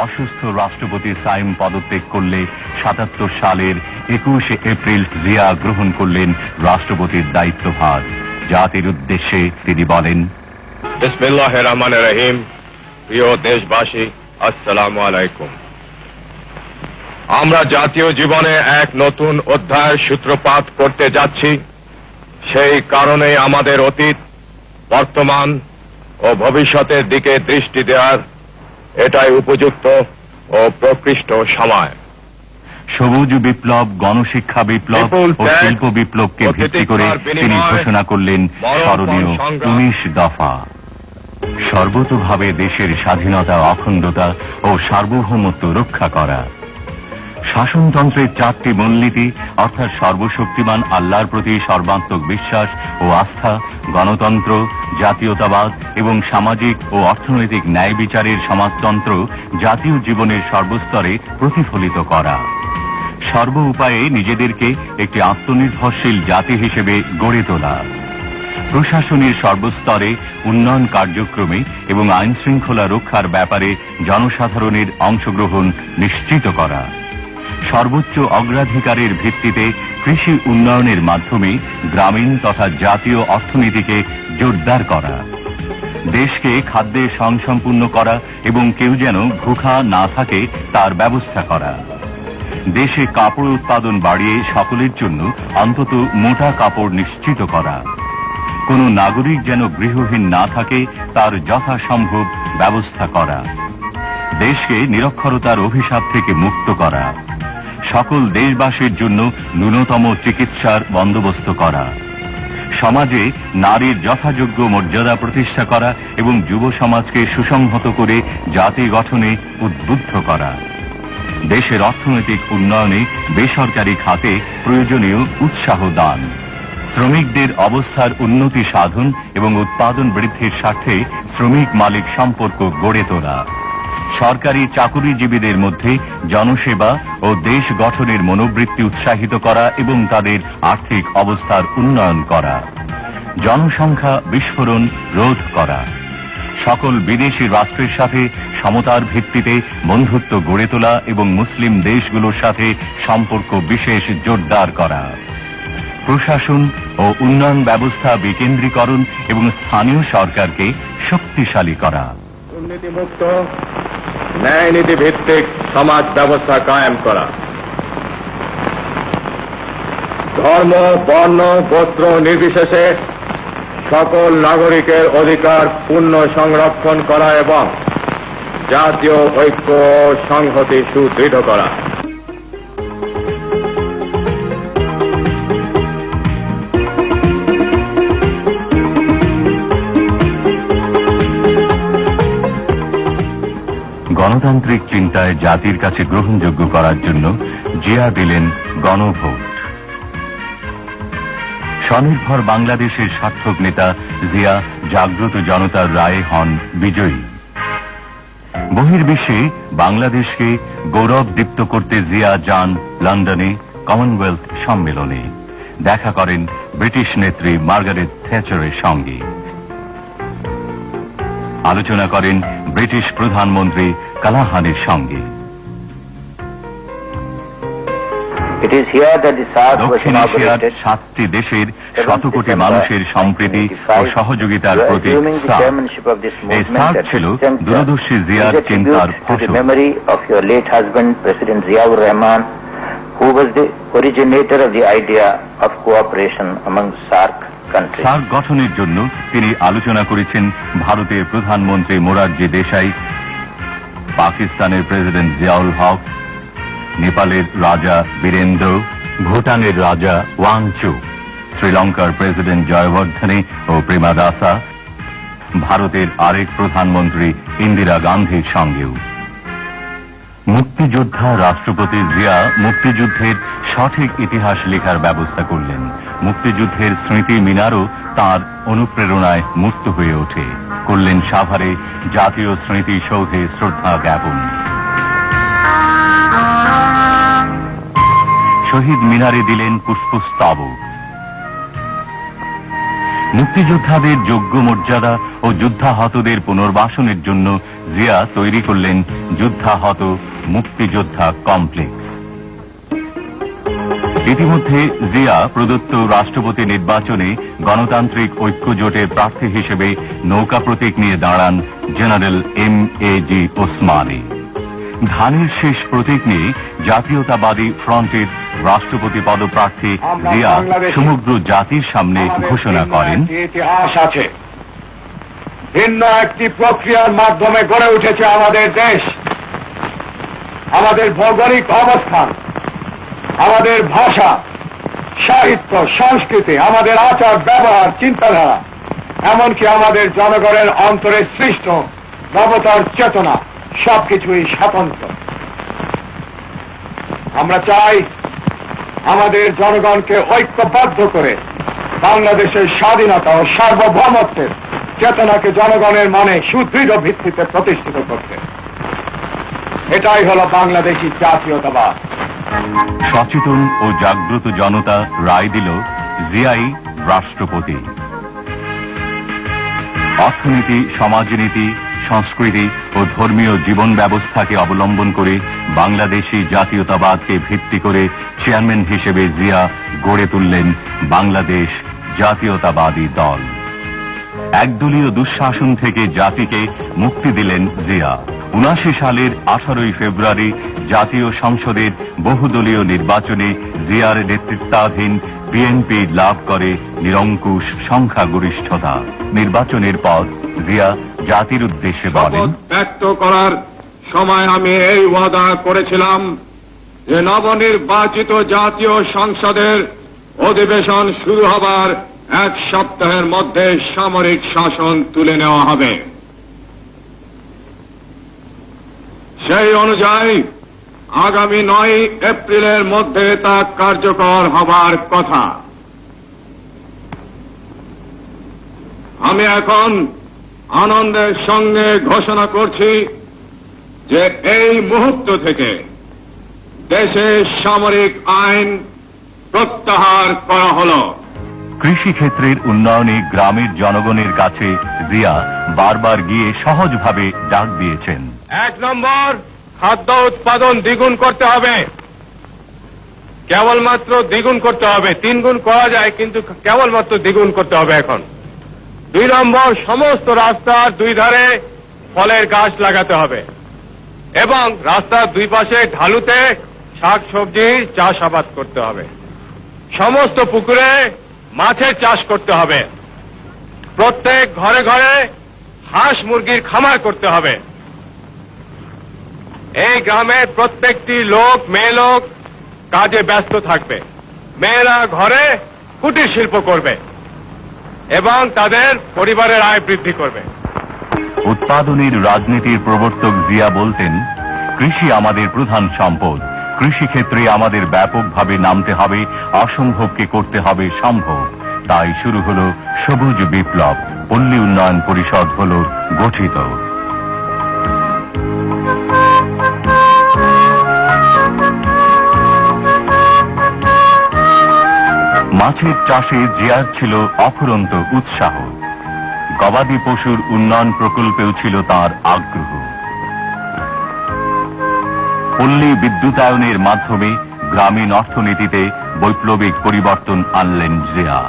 অসুস্থ রাষ্ট্রপতি সাইম পদত্যাগ করলে ৭৭ সালের ২১ এপ্রিল জিয়া গ্রহণ করলেন রাষ্ট্রপতির দায়িত্বভার। জাতির উদ্দেশ্যে তিনি বলেন, বিসমিল্লাহির রহমানির রহিম। প্রিয় দেশবাসী, আসসালামু আলাইকুম। আমরা জাতীয় জীবনে এক নতুন অধ্যায়ের সূত্রপাত করতে যাচ্ছি। সেই কারণে আমাদের অতীত, বর্তমান ও ভবিষ্যতের দিকে দৃষ্টি দেওয়ার এটাই উপযুক্ত ও প্রকৃষ্ট সময়। সবুজ বিপ্লব, গণশিক্ষা বিপ্লব ও শিল্প বিপ্লবকে ভিত্তি করে তিনি ঘোষণা করলেন স্মরণীয় ১৯ দফা। সর্বতোভাবে দেশের স্বাধীনতা, অখণ্ডতা ও সার্বভৌমত্ব রক্ষা করা। শাসনতন্ত্রের ৪টি মূলনীতি অর্থাৎ সর্বশক্তিমান আল্লাহর প্রতি সর্বাত্মক বিশ্বাস ও আস্থা, গণতন্ত্র, জাতীয়তাবাদ এবং সামাজিক ও অর্থনৈতিক ন্যায় বিচারের সমাজতন্ত্র জাতীয় জীবনের সর্বস্তরে প্রতিফলিত করা। সর্ব উপায়ে নিজেদেরকে একটি আত্মনির্ভরশীল জাতি হিসেবে গড়ে তোলা। প্রশাসনের সর্বস্তরে উন্নয়ন কার্যক্রমে এবং আইন শৃঙ্খলা রক্ষার ব্যাপারে জনসাধারণের অংশগ্রহণ নিশ্চিত করা। সর্বোচ্চ অগ্রাধিকারের ভিত্তিতে কৃষি উন্নয়নের মাধ্যমে গ্রামীণ তথা জাতীয় অর্থনীতিকে জোরদার করা। দেশকে খাদ্যে স্বয়ংসম্পূর্ণ করা এবং কেউ যেন ভুখা না থাকে তার ব্যবস্থা করা। দেশে কাপড় উৎপাদন বাড়িয়ে সকলের জন্য অন্তত মোটা কাপড় নিশ্চিত করা। কোন নাগরিক যেন গৃহহীন না থাকে তার যথাসম্ভব ব্যবস্থা করা। দেশকে নিরক্ষরতার অভিশাপ থেকে মুক্ত করা। সকল দেশবাসীর জন্য ন্যূনতম চিকিৎসার বন্দোবস্ত করা। সমাজে নারীর যথাযোগ্য মর্যাদা প্রতিষ্ঠা করা এবং যুব সমাজকে সুসংহত করে জাতি গঠনে উদ্বুদ্ধ করা। দেশের অর্থনৈতিক উন্নয়নে বেসরকারি খাতে প্রয়োজনীয় উৎসাহ দান। শ্রমিকদের অবস্থার উন্নতি সাধন এবং উৎপাদন বৃদ্ধির স্বার্থে শ্রমিক মালিক সম্পর্ক গড়ে তোলা। সরকারি চাকুরিজীবীদের মধ্যে জনসেবা ও দেশ গঠনের মনোবৃত্তি উৎসাহিত করা এবং তাদের আর্থিক অবস্থার উন্নয়ন করা। জনসংখ্যা বিস্ফোরণ রোধ করা। সকল বিদেশি রাষ্ট্রের সাথে সমতার ভিত্তিতে বন্ধুত্ব গড়ে তোলা এবং মুসলিম দেশগুলোর সাথে সম্পর্ক বিশেষ জোরদার করা। প্রশাসন ও উন্নয়ন ব্যবস্থা বিকেন্দ্রীকরণ এবং স্থানীয় সরকারকে শক্তিশালী করা। দুর্নীতিমুক্ত, ন্যায়নীতি ভিত্তিক সমাজ ব্যবস্থা কায়েম করা। ধর্ম, বর্ণ, গোত্র নির্বিশেষে সকল নাগরিকের অধিকার পূর্ণ সংরক্ষণ করা এবং জাতীয় ঐক্য ও সংহতি সুদৃঢ় করা। গণতান্ত্রিক চিন্তায় জাতির কাছে গ্রহণযোগ্য করার জন্য জিয়া দিলেন গণভোট। স্বনির্ভর বাংলাদেশের সার্থক নেতা জিয়া জাগ্রত জনতার রায়ে হন বিজয়ী। বহির্বিশ্বে বাংলাদেশকে গৌরব দীপ্ত করতে জিয়া যান লন্ডনে কমনওয়েলথ সম্মেলনে। দেখা করেন ব্রিটিশ নেত্রী মার্গারেট থ্যাচারের সঙ্গে। আলোচনা করেন ব্রিটিশ প্রধানমন্ত্রী কালাহানের সঙ্গে। দক্ষিণ এশিয়ার 7টি দেশের 100 কোটি মানুষের সম্প্রীতি ও সহযোগিতার প্রতীক সার্ক। এই সার্ক ছিল দূরদর্শী জিয়ার চিন্তার ফসল। সার্ক গঠনের জন্য তিনি আলোচনা করেছেন ভারতের প্রধানমন্ত্রী মোরারজি দেশাই, পাকিস্তানের প্রেসিডেন্ট জিয়াউল হক, নেপালের রাজা বীরেন্দ্র, ভুটানের রাজা ওয়াংচুক, শ্রীলঙ্কার প্রেসিডেন্ট জয়বর্ধনে ও প্রেমাদাসা, ভারতের আরেক প্রধানমন্ত্রী ইন্দিরা গান্ধীর সঙ্গেও। মুক্তিযোদ্ধা রাষ্ট্রপতি জিয়া মুক্তিযুদ্ধের সঠিক ইতিহাস লেখার ব্যবস্থা করলেন। মুক্তিযুদ্ধের স্মৃতি মিনারও তাঁর অনুপ্রেরণায় মুক্ত হয়ে ওঠে। করলেন সাভারে জাতীয় স্মৃতিসৌধে শ্রদ্ধা জ্ঞাপন। শহীদ মিনারে দিলেন পুষ্পস্তবক। মুক্তিযোদ্ধাদের যোগ্য মর্যাদা ও যুদ্ধাহতদের পুনর্বাসনের জন্য জিয়া তৈরি করলেন যুদ্ধাহত মুক্তিযোদ্ধা কমপ্লেক্স। ইতিমধ্যে জিয়া প্রদত্ত রাষ্ট্রপতি নির্বাচনে গণতান্ত্রিক ঐক্য জোটের প্রার্থী হিসেবে নৌকা প্রতীক নিয়ে দাঁড়ান জেনারেল M.A.G. ওসমানী। ধানের শেষ প্রতীক নিয়ে জাতীয়তাবাদী ফ্রন্টের রাষ্ট্রপতি পদপ্রার্থী জিয়া সমগ্র জাতির সামনে ঘোষণা করেন, ইতিহাস আছে, ভিন্ন একটি প্রক্রিয়ার মাধ্যমে গড়ে উঠেছে আমাদের দেশ। আমাদের ভৌগোলিক অবস্থান, আমাদের ভাষা, সাহিত্য, সংস্কৃতি, আমাদের আচার ব্যবহার, চিন্তাধারা, এমনকি আমাদের জনগণের অন্তরে সৃষ্ট নবতার চেতনা সবকিছুই স্বতন্ত্র। আমরা চাই আমাদের জনগণকে ঐক্যবদ্ধ করে বাংলাদেশের স্বাধীনতা ও সার্বভৌমত্বের চেতনাকে জনগণের মনে সুদৃঢ় ভিত্তিতে প্রতিষ্ঠিত করতে। এটাই হলো বাংলাদেশী জাতীয়তাবাদ। সচেতন ও জাগ্রত জনতা রায় দিল জিয়াই রাষ্ট্রপতি। অর্থনীতি, সমাজনীতি, সংস্কৃতি ও ধর্মীয় জীবন ব্যবস্থাকে অবলম্বন করে বাংলাদেশী জাতীয়তাবাদকে ভিত্তি করে চেয়ারম্যান হিসেবে জিয়া গড়ে তুললেন বাংলাদেশ জাতীয়তাবাদী দল। একদলীয় দুঃশাসন থেকে জাতিকে মুক্তি দিলেন জিয়া। ৭৯ সালের 18 ফেব্রুয়ারি জাতীয় সংসদের বহুদলীয় নির্বাচনে জিয়ার নেতৃত্বাধীন বিএনপি লাভ করে নিরঙ্কুশ সংখ্যাগরিষ্ঠতা। নির্বাচনের পর জিয়া জাতির উদ্দেশ্যে বলেন, ব্যক্ত করার সময় আমি এই ওয়াদা করেছিলাম যে নবনির্বাচিত জাতীয় সংসদের অধিবেশন শুরু হবার 1 সপ্তাহের মধ্যে সামরিক শাসন তুলে নেওয়া হবে। সেই অনুযায়ী আগামী 9 এপ্রিলের মধ্যে তা কার্যকর হবার কথা। আমি এখন আনন্দের সঙ্গে ঘোষণা করছি যে এই মুহূর্ত থেকে দেশে সামরিক আইন প্রত্যাহার করা হল। কৃষিক্ষেত্রের উন্নয়নে গ্রামের জনগণের কাছে জিয়া বারবার গিয়ে সহজভাবে ডাক দিয়েছেন। 1 নম্বর, খাদ্য উৎপাদন দ্বিগুণ করতে হবে। কেবলমাত্র দ্বিগুণ করতে হবে, 3 গুণ করা যায়, কিন্তু কেবলমাত্র দ্বিগুণ করতে হবে এখন। 2 নম্বর, সমস্ত রাস্তার 2 ধারে ফলের গাছ লাগাতে হবে এবং রাস্তার 2 পাশে ঢালুতে শাক সবজি চাষাবাদ করতে হবে। সমস্ত পুকুরে মাছের চাষ করতে হবে। প্রত্যেক ঘরে ঘরে হাঁস মুরগির খামার করতে হবে। এই গ্রামের প্রত্যেকটি লোক, মেয়ে লোক কাজে ব্যস্ত থাকবে। মেয়েরা ঘরে কুটির শিল্প করবে এবং তাদের পরিবারের আয় বৃদ্ধি করবে। উৎপাদনের রাজনীতির প্রবর্তক জিয়া বলতেন, কৃষি আমাদের প্রধান সম্পদ। কৃষিক্ষেত্রে আমাদের ব্যাপকভাবে নামতে হবে, অসম্ভবকে করতে হবে সম্ভব। তাই শুরু হলো সবুজ বিপ্লব। পল্লী উন্নয়ন পরিষদ হলো গঠিত। মাছের চাষে জিয়ার ছিল অফুরন্ত উৎসাহ। গবাদি পশুর উন্নয়ন প্রকল্পেও ছিল তার আগ্রহ। পল্লী বিদ্যুতায়নের মাধ্যমে গ্রামীণ অর্থনীতিতে বৈপ্লবিক পরিবর্তন আনলেন জিয়া।